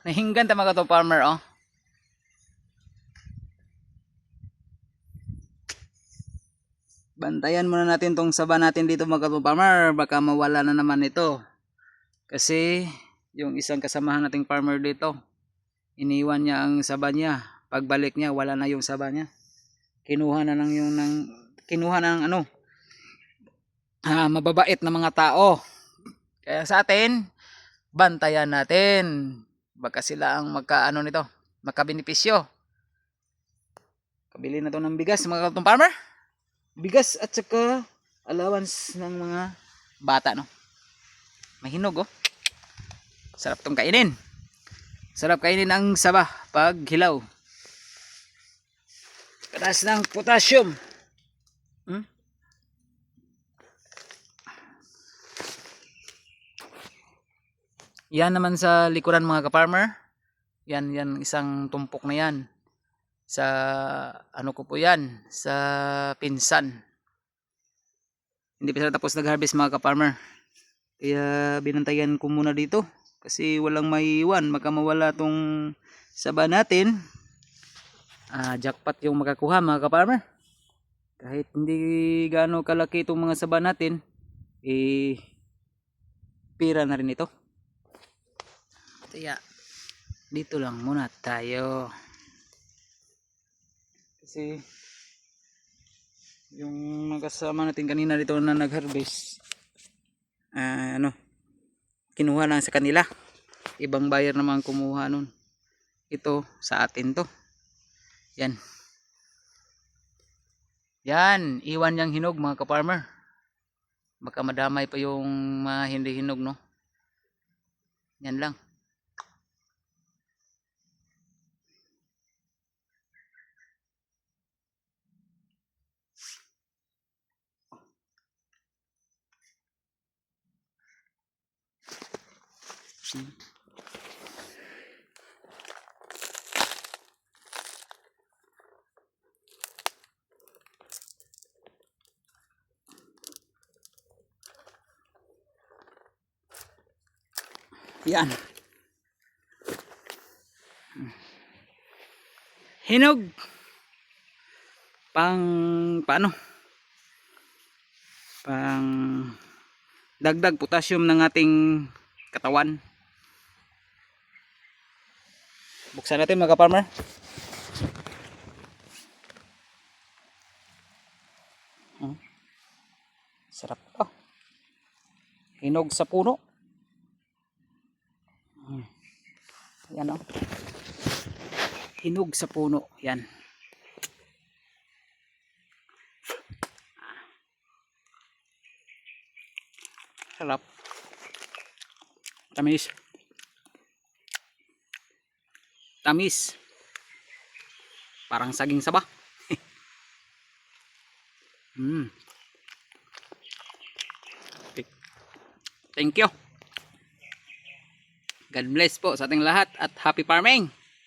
Nahinggan ta mga to farmer oh. Bantayan muna natin tong saba natin dito mga to farmer, baka mawala na naman ito. Kasi yung isang kasamahan nating farmer dito, iniwan niya ang saba niya. Pagbalik niya wala na yung saba niya. Kinuha na ng ano, mababait na mga tao. Kaya sa atin, bantayan natin. Baka sila ang magkaano nito, makabenepisyo. Kabili na to ng bigas mga katong farmer. Bigas at saka allowance ng mga bata no. Mahinog oh. Sarap tong kainin. Sarap kainin ang saba pag hilaw. Taas ng potassium. Yan naman sa likuran mga ka-farmer. Yan isang tumpok na yan. Sa ano ko po yan, sa pinsan. Hindi pa sila tapos nag-harvest mga ka-farmer. Kaya binantayan ko muna dito kasi walang maiiwan, baka mawala tong saba natin. Jackpot yung makakuha mga ka-farmer. Kahit hindi gaano kalaki itong mga saba natin, pira na rin ito. Kaya dito lang muna tayo. Kasi yung mga kasama natin kanina dito na nag-harvest, kinuha lang sa kanila. Ibang buyer naman kumuha nun. Ito sa atin to. Yan. Yan, iwan yang hinog mga ka-farmer. Baka madamay pa yung mga hindi hinog no. Yan lang. Yan. Hinog. Paano? Pang dagdag potassium ng ating katawan. Buksan natin mga ka-farmer. Sarap to. Hinog sa puno. Yan o. Hinog sa puno. Yan. Sarap. Tamis. Tamis. Parang saging saba. Thank you. God bless po sa ating lahat at happy farming.